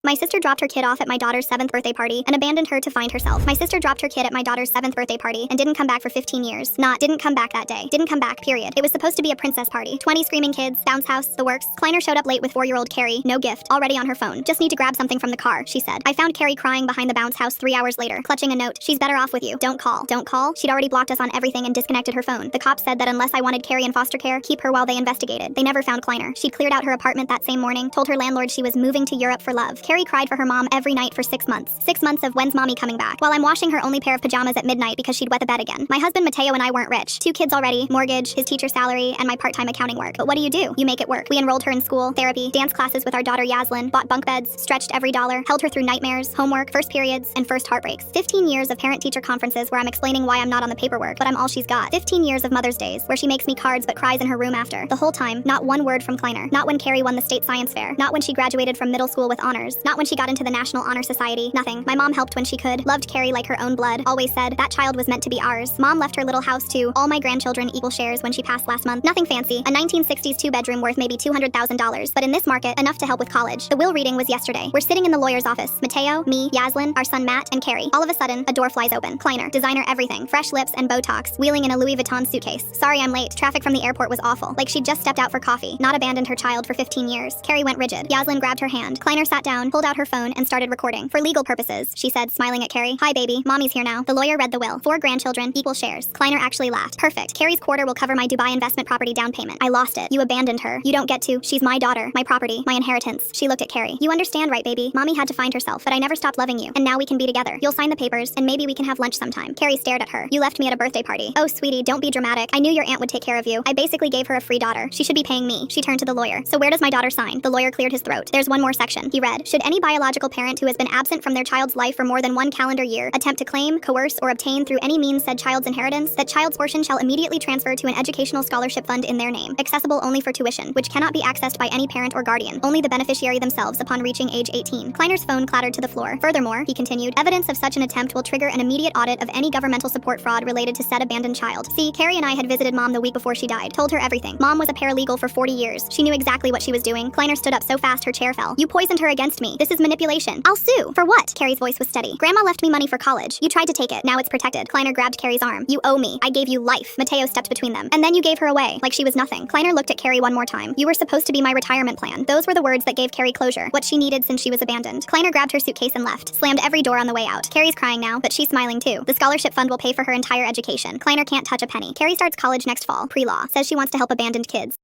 My sister dropped her kid off at my daughter's 7th birthday party and abandoned her to find herself. My sister dropped her kid at my daughter's 7th birthday party and didn't come back for 15 years. Didn't come back that day. Didn't come back, period. It was supposed to be a princess party. 20 screaming kids, bounce house, the works. Kleiner showed up late with 4-year-old Carrie, no gift, already on her phone. Just need to grab something from the car, she said. I found Carrie crying behind the bounce house 3 hours later, clutching a note. She's better off with you. Don't call. Don't call? She'd already blocked us on everything and disconnected her phone. The cops said that unless I wanted Carrie in foster care, keep her while they investigated. They never found Kleiner. She'd cleared out her apartment that same morning, told her landlord she was moving to Europe for love. Carrie cried for her mom every night for 6 months. 6 months of when's mommy coming back? While I'm washing her only pair of pajamas at midnight because she'd wet the bed again. My husband Mateo and I weren't rich. 2 kids already, mortgage, his teacher salary, and my part-time accounting work. But what do? You make it work. We enrolled her in school, therapy, dance classes with our daughter Yaslin, bought bunk beds, stretched every dollar, held her through nightmares, homework, first periods, and first heartbreaks. 15 years of parent-teacher conferences where I'm explaining why I'm not on the paperwork, but I'm all she's got. 15 years of Mother's Days where she makes me cards but cries in her room after. The whole time, not one word from Kleiner. Not when Carrie won the state science fair. Not when she graduated from middle school with honors. Not when she got into the National Honor Society. Nothing. My mom helped when she could. Loved Carrie like her own blood. Always said, that child was meant to be ours. Mom left her little house too. All my grandchildren equal shares when she passed last month. Nothing fancy. A 1960s 2-bedroom worth maybe $200,000. But in this market, enough to help with college. The will reading was yesterday. We're sitting in the lawyer's office. Mateo, me, Yaslin, our son Matt, and Carrie. All of a sudden, a door flies open. Kleiner, designer everything. Fresh lips and Botox. Wheeling in a Louis Vuitton suitcase. Sorry I'm late. Traffic from the airport was awful. Like she'd just stepped out for coffee. Not abandoned her child for 15 years. Carrie went rigid. Yaslin grabbed her hand. Kleiner sat down, pulled out her phone, and started recording. For legal purposes, she said, smiling at Carrie. Hi baby, mommy's here now. The lawyer read the will. 4 grandchildren, equal shares. Kleiner actually laughed. Perfect. Carrie's quarter will cover my Dubai investment property down payment. I lost it. You abandoned her. You don't get to. She's my daughter, my property, my inheritance. She looked at Carrie. You understand, right baby? Mommy had to find herself, but I never stopped loving you. And now we can be together. You'll sign the papers, and maybe we can have lunch sometime. Carrie stared at her. You left me at a birthday party. Oh sweetie, don't be dramatic. I knew your aunt would take care of you. I basically gave her a free daughter. She should be paying me. She turned to the lawyer. So where does my daughter sign? The lawyer cleared his throat. There's one more section. He read, should any biological parent who has been absent from their child's life for more than 1 calendar year attempt to claim, coerce, or obtain through any means said child's inheritance, that child's portion shall immediately transfer to an educational scholarship fund in their name, accessible only for tuition, which cannot be accessed by any parent or guardian, only the beneficiary themselves upon reaching age 18. Kleiner's phone clattered to the floor. Furthermore, he continued, evidence of such an attempt will trigger an immediate audit of any governmental support fraud related to said abandoned child. See, Carrie and I had visited mom the week before she died, told her everything. Mom was a paralegal for 40 years. She knew exactly what she was doing. Kleiner stood up so fast her chair fell. You poisoned her against me. This is manipulation. I'll sue. For what? Carrie's voice was steady. Grandma left me money for college. You tried to take it. Now it's protected. Kleiner grabbed Carrie's arm. You owe me. I gave you life. Mateo stepped between them. And then you gave her away, like she was nothing. Kleiner looked at Carrie one more time. You were supposed to be my retirement plan. Those were the words that gave Carrie closure, what she needed since she was abandoned. Kleiner grabbed her suitcase and left, slammed every door on the way out. Carrie's crying now, but she's smiling too. The scholarship fund will pay for her entire education. Kleiner can't touch a penny. Carrie starts college next fall, pre-law. Says she wants to help abandoned kids.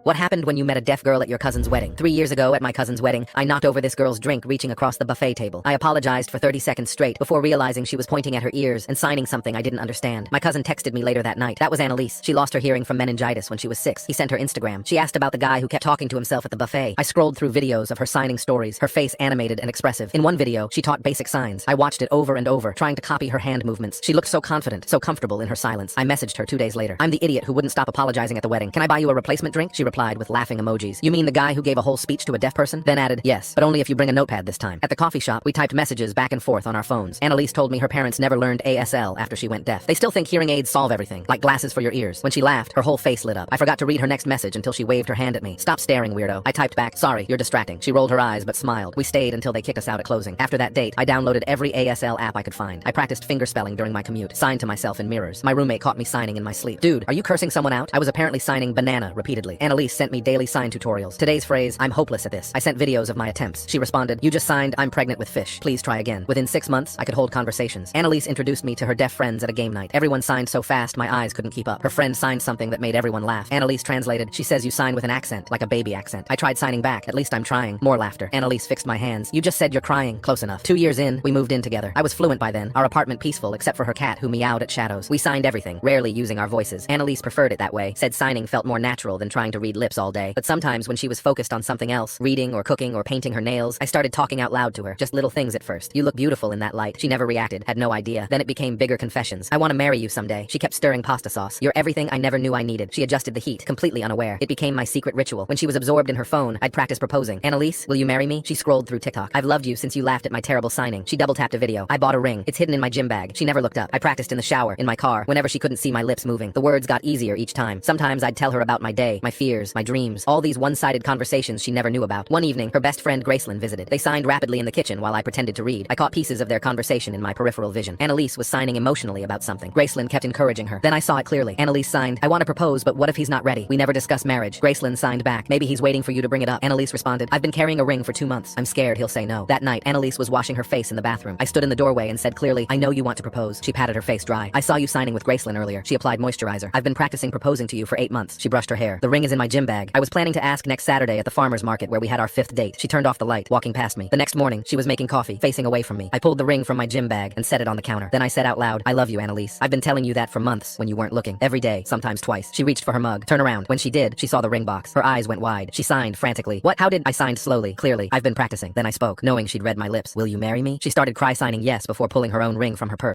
What happened when you met a deaf girl at your cousin's wedding? 3 years ago at my cousin's wedding, I knocked over this girl's drink reaching across the buffet table. I apologized for 30 seconds straight before realizing she was pointing at her ears and signing something I didn't understand. My cousin texted me later that night. That was Annalise. She lost her hearing from meningitis when she was 6. He sent her Instagram. She asked about the guy who kept talking to himself at the buffet. I scrolled through videos of her signing stories, her face animated and expressive. In one video, she taught basic signs. I watched it over and over, trying to copy her hand movements. She looked so confident, so comfortable in her silence. I messaged her 2 days later. I'm the idiot who wouldn't stop apologizing at the wedding. Can I buy you a replacement drink? She replied with laughing emojis. You mean the guy who gave a whole speech to a deaf person? Then added, yes, but only if you bring a notepad this time. At the coffee shop, we typed messages back and forth on our phones. Annalise told me her parents never learned ASL after she went deaf. They still think hearing aids solve everything, like glasses for your ears. When she laughed, her whole face lit up. I forgot to read her next message until she waved her hand at me. Stop staring, weirdo. I typed back, sorry, you're distracting. She rolled her eyes but smiled. We stayed until they kicked us out at closing. After that date, I downloaded every ASL app I could find. I practiced finger spelling during my commute, signed to myself in mirrors. My roommate caught me signing in my sleep. Dude, are you cursing someone out? I was apparently signing banana repeatedly. Annalise sent me daily sign tutorials. Today's phrase, I'm hopeless at this. I sent videos of my attempts. She responded, you just signed, I'm pregnant with fish. Please try again. Within 6 months, I could hold conversations. Annalise introduced me to her deaf friends at a game night. Everyone signed so fast, my eyes couldn't keep up. Her friend signed something that made everyone laugh. Annalise translated, she says you sign with an accent, like a baby accent. I tried signing back, at least I'm trying. More laughter. Annalise fixed my hands. You just said you're crying. Close enough. 2 years in, we moved in together. I was fluent by then. Our apartment peaceful, except for her cat who meowed at shadows. We signed everything, rarely using our voices. Annalise preferred it that way, said signing felt more natural than trying to read lips all day. But sometimes when she was focused on something else, reading or cooking or painting her nails, I started talking out loud to her. Just little things at first. You look beautiful in that light. She never reacted, had no idea. Then it became bigger confessions. I want to marry you someday. She kept stirring pasta sauce. You're everything I never knew I needed. She adjusted the heat, completely unaware. It became my secret ritual. When she was absorbed in her phone, I'd practice proposing. Annalise, will you marry me? She scrolled through TikTok. I've loved you since you laughed at my terrible signing. She double tapped a video. I bought a ring. It's hidden in my gym bag. She never looked up. I practiced in the shower, in my car, whenever she couldn't see my lips moving. The words got easier each time. Sometimes I'd tell her about my day, my fears, fears, my dreams, all these one-sided conversations she never knew about. One evening, her best friend Gracelyn visited. They signed rapidly in the kitchen while I pretended to read. I caught pieces of their conversation in my peripheral vision. Annalise was signing emotionally about something. Gracelyn kept encouraging her. Then I saw it clearly. Annalise signed, "I want to propose, but what if he's not ready? We never discuss marriage." Gracelyn signed back, "Maybe he's waiting for you to bring it up." Annalise responded, "I've been carrying a ring for 2 months. I'm scared he'll say no." That night, Annalise was washing her face in the bathroom. I stood in the doorway and said clearly, "I know you want to propose." She patted her face dry. "I saw you signing with Gracelyn earlier." She applied moisturizer. "I've been practicing proposing to you for 8 months." She brushed her hair. "The ring is in my gym bag. I was planning to ask next Saturday at the farmer's market where we had our 5th date." She turned off the light, walking past me. The next morning, she was making coffee, facing away from me. I pulled the ring from my gym bag and set it on the counter. Then I said out loud, "I love you, Annalise. I've been telling you that for months when you weren't looking. Every day, sometimes twice." She reached for her mug. "Turn around." When she did, she saw the ring box. Her eyes went wide. She signed frantically. "What? How did—" I signed slowly, clearly. "I've been practicing." Then I spoke, knowing she'd read my lips. "Will you marry me?" She started signing yes before pulling her own ring from her purse.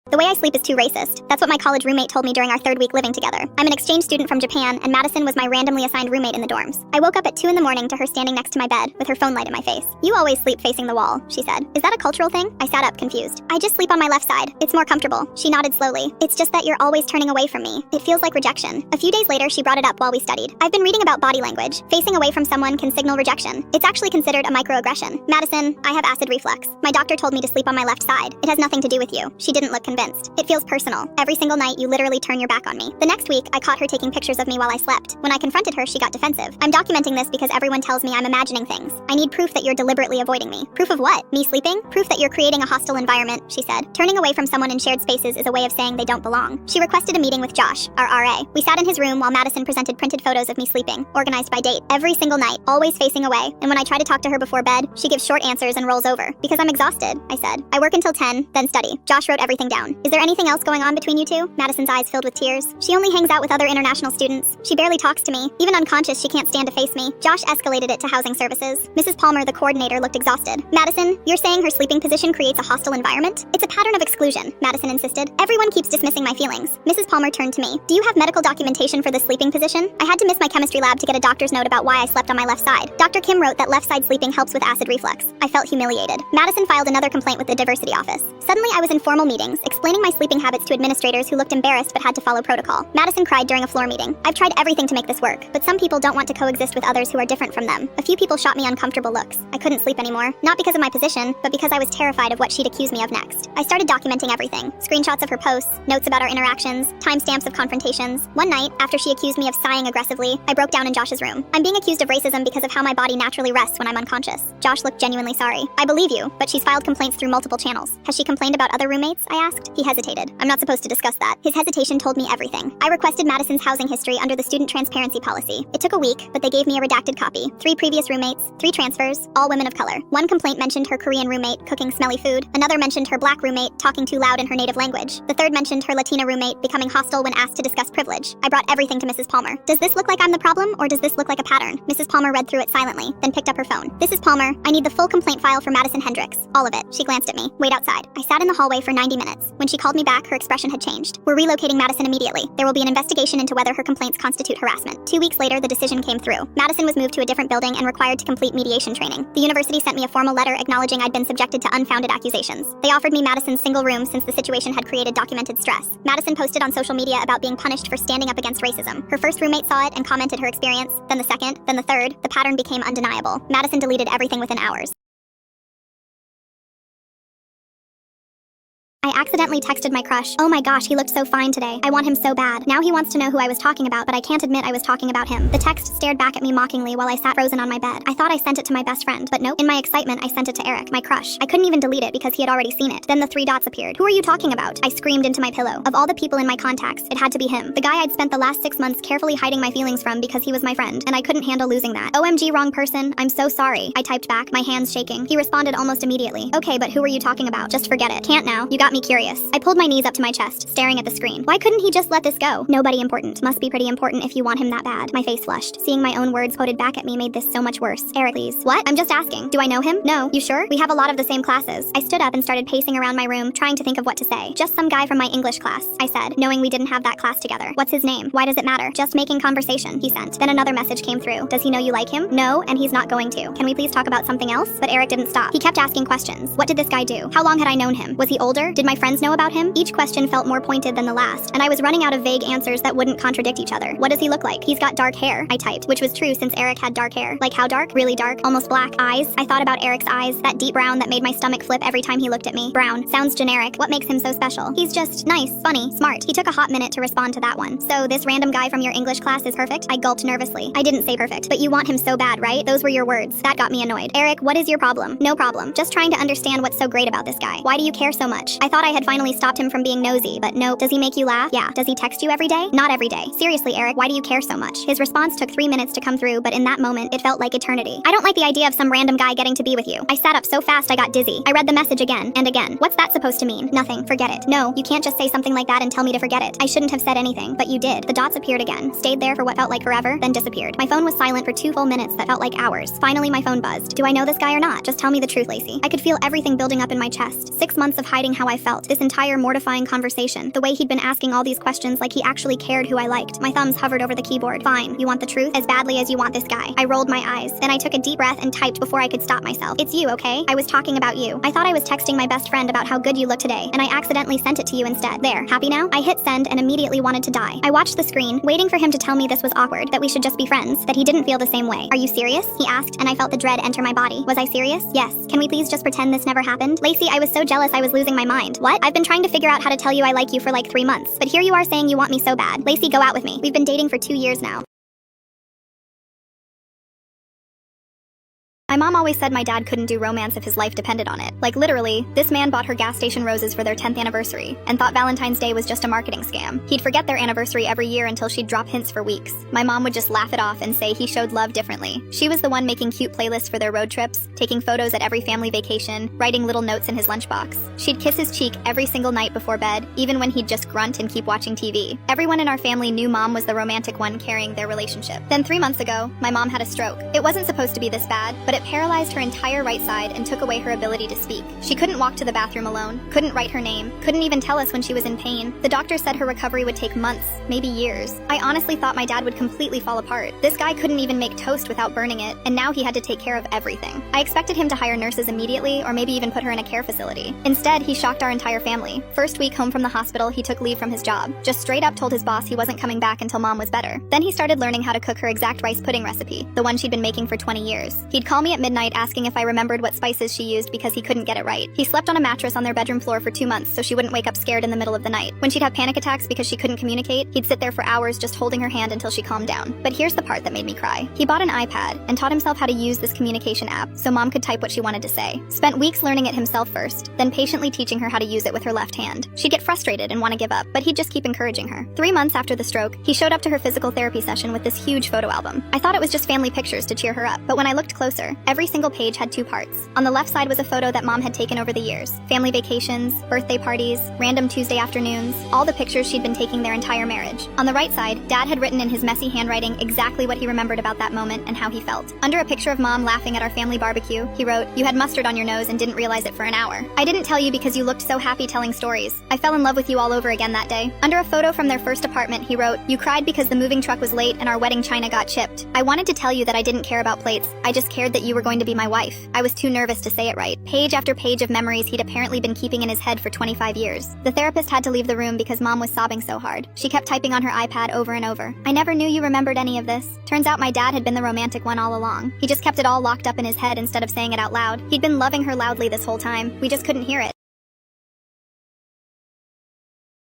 The way I sleep is too racist. That's what my college roommate told me during our 3rd week living together. I'm an exchange student from Japan, and Madison was my randomly assigned roommate in the dorms. I woke up at 2 in the morning to her standing next to my bed with her phone light in my face. "You always sleep facing the wall," she said. "Is that a cultural thing?" I sat up, confused. "I just sleep on my left side. It's more comfortable." She nodded slowly. "It's just that you're always turning away from me. It feels like rejection." A few days later, she brought it up while we studied. "I've been reading about body language. Facing away from someone can signal rejection. It's actually considered a microaggression." "Madison, I have acid reflux. My doctor told me to sleep on my left side. It has nothing to do with you." She didn't look convinced. "It feels personal. Every single night, you literally turn your back on me." The next week, I caught her taking pictures of me while I slept. When I confronted her, she got defensive. "I'm documenting this because everyone tells me I'm imagining things. I need proof that you're deliberately avoiding me." "Proof of what? Me sleeping?" "Proof that you're creating a hostile environment," she said. Turning away from someone in shared spaces is a way of saying they don't belong. She requested a meeting with Josh, our RA. We sat in his room while Madison presented printed photos of me sleeping, organized by date, every single night, always facing away. And when I try to talk to her before bed, she gives short answers and rolls over. "Because I'm exhausted," I said. "I work until 10, then study." Josh wrote everything down. "Is there anything else going on between you two?" Madison's eyes filled with tears. "She only hangs out with other international students. She barely talks to me. Even unconscious, she can't stand to face me." Josh escalated it to housing services. Mrs. Palmer, the coordinator, looked exhausted. "Madison, you're saying her sleeping position creates a hostile environment?" "It's a pattern of exclusion," Madison insisted. "Everyone keeps dismissing my feelings." Mrs. Palmer turned to me. "Do you have medical documentation for the sleeping position?" I had to miss my chemistry lab to get a doctor's note about why I slept on my left side. Dr. Kim wrote that left side sleeping helps with acid reflux. I felt humiliated. Madison filed another complaint with the diversity office. Suddenly, I was in formal meetings, explaining my sleeping habits to administrators who looked embarrassed but had to follow protocol. Madison cried during a floor meeting. "I've tried everything to make this work, but some people don't want to coexist with others who are different from them." A few people shot me uncomfortable looks. I couldn't sleep anymore, not because of my position, but because I was terrified of what she'd accuse me of next. I started documenting everything. Screenshots of her posts, notes about our interactions, timestamps of confrontations. One night, after she accused me of sighing aggressively, I broke down in Josh's room. "I'm being accused of racism because of how my body naturally rests when I'm unconscious." Josh looked genuinely sorry. "I believe you, but she's filed complaints through multiple channels." "Has she complained about other roommates?" I asked. He hesitated. "I'm not supposed to discuss that." His hesitation told me everything. I requested Madison's housing history under the student transparency policy. It took a week, but they gave me a redacted copy. 3 previous roommates, 3 transfers, all women of color. One complaint mentioned her Korean roommate cooking smelly food. Another mentioned her black roommate talking too loud in her native language. The third mentioned her Latina roommate becoming hostile when asked to discuss privilege. I brought everything to Mrs. Palmer. "Does this look like I'm the problem, or does this look like a pattern?" Mrs. Palmer read through it silently, then picked up her phone. "This is Palmer. I need the full complaint file for Madison Hendricks. All of it." She glanced at me. "Wait outside." I sat in the hallway for 90 minutes. When she called me back, her expression had changed. "We're relocating Madison immediately. There will be an investigation into whether her complaints constitute harassment." 2 weeks later, the decision came through. Madison was moved to a different building and required to complete mediation training. The university sent me a formal letter acknowledging I'd been subjected to unfounded accusations. They offered me Madison's single room since the situation had created documented stress. Madison posted on social media about being punished for standing up against racism. Her first roommate saw it and commented her experience, then the second, then the third. The pattern became undeniable. Madison deleted everything within hours. I accidentally texted my crush. "Oh my gosh, he looked so fine today. I want him so bad." Now he wants to know who I was talking about, but I can't admit I was talking about him. The text stared back at me mockingly while I sat frozen on my bed. I thought I sent it to my best friend, but nope. In my excitement, I sent it to Eric, my crush. I couldn't even delete it because he had already seen it. Then the 3 dots appeared. "Who are you talking about?" I screamed into my pillow. Of all the people in my contacts, it had to be him. The guy I'd spent the last 6 months carefully hiding my feelings from because he was my friend, and I couldn't handle losing that. "OMG, wrong person. I'm so sorry." I typed back, my hands shaking. He responded almost immediately. "Okay, but who are you talking about? Just forget it. Can't now. You got me curious." I pulled my knees up to my chest, staring at the screen. Why couldn't he just let this go? "Nobody important. Must be pretty important if you want him that bad." My face flushed. Seeing my own words quoted back at me made this so much worse. "Eric, please." "What? I'm just asking. Do I know him?" "No." "You sure? We have a lot of the same classes." I stood up and started pacing around my room, trying to think of what to say. "Just some guy from my English class," I said, knowing we didn't have that class together. "What's his name? Why does it matter?" "Just making conversation," he sent. Then another message came through. "Does he know you like him?" "No, and he's not going to. Can we please talk about something else?" But Eric didn't stop. He kept asking questions. What did this guy do? How long had I known him? Was he older, Did my friends know about him? Each question felt more pointed than the last, and I was running out of vague answers that wouldn't contradict each other. What does he look like? He's got dark hair, I typed, which was true since Eric had dark hair. Like how dark? Really dark, almost black. Eyes? I thought about Eric's eyes, that deep brown that made my stomach flip every time he looked at me. Brown. Sounds generic. What makes him so special? He's just nice, funny, smart. He took a hot minute to respond to that one. So this random guy from your English class is perfect? I gulped nervously. I didn't say perfect, but you want him so bad, right? Those were your words. That got me annoyed. Eric, what is your problem? No problem. Just trying to understand what's so great about this guy. Why do you care so much? I thought I had finally stopped him from being nosy, but no. Does he make you laugh? Yeah. Does he text you every day? Not every day. Seriously, Eric, why do you care so much? His response took 3 minutes to come through, but in that moment, it felt like eternity. I don't like the idea of some random guy getting to be with you. I sat up so fast I got dizzy. I read the message again and again. What's that supposed to mean? Nothing. Forget it. No, you can't just say something like that and tell me to forget it. I shouldn't have said anything, but you did. The dots appeared again, stayed there for what felt like forever, then disappeared. My phone was silent for 2 full minutes that felt like hours. Finally, my phone buzzed. Do I know this guy or not? Just tell me the truth, Lacey. I could feel everything building up in my chest. 6 months of hiding how I felt. This entire mortifying conversation. The way he'd been asking all these questions like he actually cared who I liked. My thumbs hovered over the keyboard. Fine. You want the truth? As badly as you want this guy. I rolled my eyes. Then I took a deep breath and typed before I could stop myself. It's you, okay? I was talking about you. I thought I was texting my best friend about how good you look today, and I accidentally sent it to you instead. There. Happy now? I hit send and immediately wanted to die. I watched the screen, waiting for him to tell me this was awkward, that we should just be friends, that he didn't feel the same way. Are you serious? He asked, and I felt the dread enter my body. Was I serious? Yes. Can we please just pretend this never happened? Lacey, I was so jealous I was losing my mind. What? I've been trying to figure out how to tell you I like you for like 3 months, but here you are saying you want me so bad. Lacey, go out with me. We've been dating for 2 years now. My mom always said my dad couldn't do romance if his life depended on it. Like literally, this man bought her gas station roses for their 10th anniversary and thought Valentine's Day was just a marketing scam. He'd forget their anniversary every year until she'd drop hints for weeks. My mom would just laugh it off and say he showed love differently. She was the one making cute playlists for their road trips, taking photos at every family vacation, writing little notes in his lunchbox. She'd kiss his cheek every single night before bed, even when he'd just grunt and keep watching TV. Everyone in our family knew mom was the romantic one carrying their relationship. Then 3 months ago, my mom had a stroke. It wasn't supposed to be this bad, but it paralyzed her entire right side and took away her ability to speak. She couldn't walk to the bathroom alone, couldn't write her name, couldn't even tell us when she was in pain. The doctor said her recovery would take months, maybe years. I honestly thought my dad would completely fall apart. This guy couldn't even make toast without burning it, and now he had to take care of everything. I expected him to hire nurses immediately, or maybe even put her in a care facility. Instead, he shocked our entire family. First week home from the hospital, he took leave from his job. Just straight up told his boss he wasn't coming back until mom was better. Then he started learning how to cook her exact rice pudding recipe, the one she'd been making for 20 years. He'd call me at midnight asking if I remembered what spices she used because he couldn't get it right. He slept on a mattress on their bedroom floor for 2 months so she wouldn't wake up scared in the middle of the night. When she'd have panic attacks because she couldn't communicate, he'd sit there for hours just holding her hand until she calmed down. But here's the part that made me cry. He bought an iPad and taught himself how to use this communication app so mom could type what she wanted to say. Spent weeks learning it himself first, then patiently teaching her how to use it with her left hand. She'd get frustrated and want to give up, but he'd just keep encouraging her. 3 months after the stroke, he showed up to her physical therapy session with this huge photo album. I thought it was just family pictures to cheer her up, but when I looked closer, every single page had 2 parts. On the left side was a photo that mom had taken over the years. Family vacations, birthday parties, random Tuesday afternoons, all the pictures she'd been taking their entire marriage. On the right side, Dad had written in his messy handwriting exactly what he remembered about that moment and how he felt. Under a picture of mom laughing at our family barbecue, he wrote, "You had mustard on your nose and didn't realize it for an hour. I didn't tell you because you looked so happy telling stories. I fell in love with you all over again that day." Under a photo from their first apartment, he wrote, "You cried because the moving truck was late and our wedding china got chipped. I wanted to tell you that I didn't care about plates. I just cared that you were going to be my wife. I was too nervous to say it right." Page after page of memories he'd apparently been keeping in his head for 25 years. The therapist had to leave the room because mom was sobbing so hard. She kept typing on her iPad over and over. "I never knew you remembered any of this." Turns out my dad had been the romantic one all along. He just kept it all locked up in his head instead of saying it out loud. He'd been loving her loudly this whole time. We just couldn't hear it.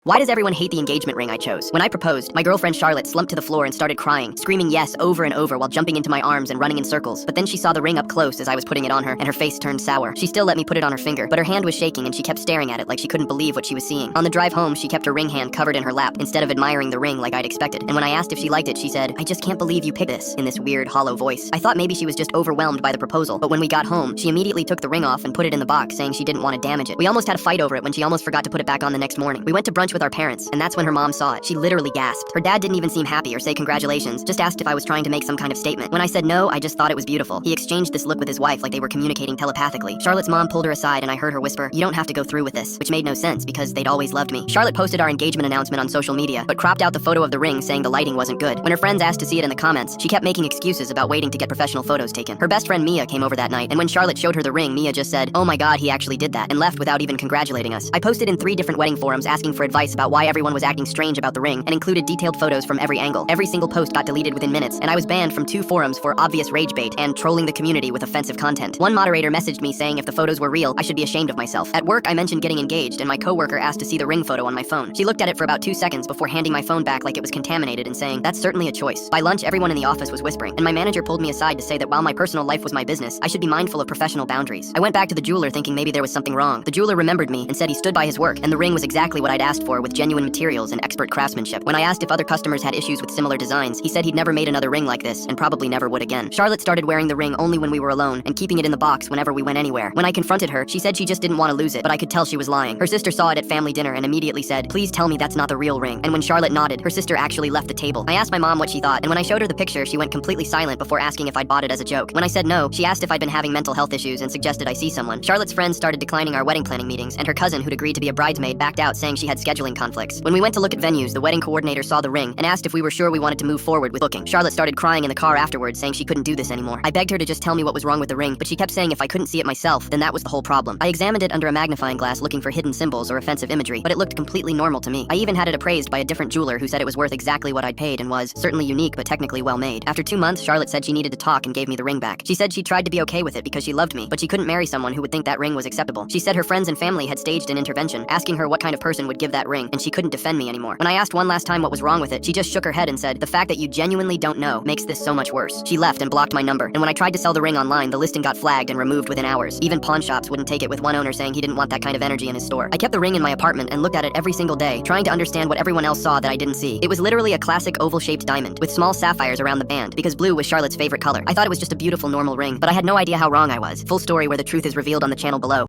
Why does everyone hate the engagement ring I chose? When I proposed, my girlfriend Charlotte slumped to the floor and started crying, screaming yes over and over while jumping into my arms and running in circles. But then she saw the ring up close as I was putting it on her, and her face turned sour. She still let me put it on her finger, but her hand was shaking and she kept staring at it like she couldn't believe what she was seeing. On the drive home, she kept her ring hand covered in her lap instead of admiring the ring like I'd expected. And when I asked if she liked it, she said, "I just can't believe you picked this," in this weird, hollow voice. I thought maybe she was just overwhelmed by the proposal, but when we got home, she immediately took the ring off and put it in the box, saying she didn't want to damage it. We almost had a fight over it when she almost forgot to put it back on the next morning. We went to brunch with with our parents, and that's when her mom saw it. She literally gasped. Her dad didn't even seem happy or say congratulations, just asked if I was trying to make some kind of statement. When I said no, I just thought it was beautiful. He exchanged this look with his wife like they were communicating telepathically. Charlotte's mom pulled her aside and I heard her whisper, "You don't have to go through with this," which made no sense because they'd always loved me. Charlotte posted our engagement announcement on social media, but cropped out the photo of the ring saying the lighting wasn't good. When her friends asked to see it in the comments, she kept making excuses about waiting to get professional photos taken. Her best friend Mia came over that night, and when Charlotte showed her the ring, Mia just said, "Oh my god, he actually did that," and left without even congratulating us. I posted in 3 different wedding forums asking for advice about why everyone was acting strange about the ring, and included detailed photos from every angle. Every single post got deleted within minutes, and I was banned from 2 forums for obvious rage bait and trolling the community with offensive content. One moderator messaged me saying if the photos were real, I should be ashamed of myself. At work, I mentioned getting engaged, and my coworker asked to see the ring photo on my phone. She looked at it for about 2 seconds before handing my phone back like it was contaminated and saying, "That's certainly a choice." By lunch, everyone in the office was whispering, and my manager pulled me aside to say that while my personal life was my business, I should be mindful of professional boundaries. I went back to the jeweler thinking maybe there was something wrong. The jeweler remembered me and said he stood by his work, and the ring was exactly what I'd asked for with genuine materials and expert craftsmanship. When I asked if other customers had issues with similar designs, he said he'd never made another ring like this and probably never would again. Charlotte started wearing the ring only when we were alone and keeping it in the box whenever we went anywhere. When I confronted her, she said she just didn't want to lose it, but I could tell she was lying. Her sister saw it at family dinner and immediately said, "Please tell me that's not the real ring." And when Charlotte nodded, her sister actually left the table. I asked my mom what she thought, and when I showed her the picture, she went completely silent before asking if I'd bought it as a joke. When I said no, she asked if I'd been having mental health issues and suggested I see someone. Charlotte's friends started declining our wedding planning meetings, and her cousin, who'd agreed to be a bridesmaid, backed out saying she had scheduling conflicts. When we went to look at venues, the wedding coordinator saw the ring and asked if we were sure we wanted to move forward with booking. Charlotte started crying in the car afterwards, saying she couldn't do this anymore. I begged her to just tell me what was wrong with the ring, but she kept saying if I couldn't see it myself, then that was the whole problem. I examined it under a magnifying glass looking for hidden symbols or offensive imagery, but it looked completely normal to me. I even had it appraised by a different jeweler who said it was worth exactly what I'd paid and was certainly unique but technically well made. After 2 months, Charlotte said she needed to talk and gave me the ring back. She said she tried to be okay with it because she loved me, but she couldn't marry someone who would think that ring was acceptable. She said her friends and family had staged an intervention, asking her what kind of person would give that ring, and she couldn't defend me anymore. When I asked one last time what was wrong with it, she just shook her head and said, "The fact that you genuinely don't know makes this so much worse." She left and blocked my number, and when I tried to sell the ring online, the listing got flagged and removed within hours. Even pawn shops wouldn't take it, with one owner saying he didn't want that kind of energy in his store. I kept the ring in my apartment and looked at it every single day, trying to understand what everyone else saw that I didn't see. It was literally a classic oval-shaped diamond, with small sapphires around the band, because blue was Charlotte's favorite color. I thought it was just a beautiful normal ring, but I had no idea how wrong I was. Full story where the truth is revealed on the channel below.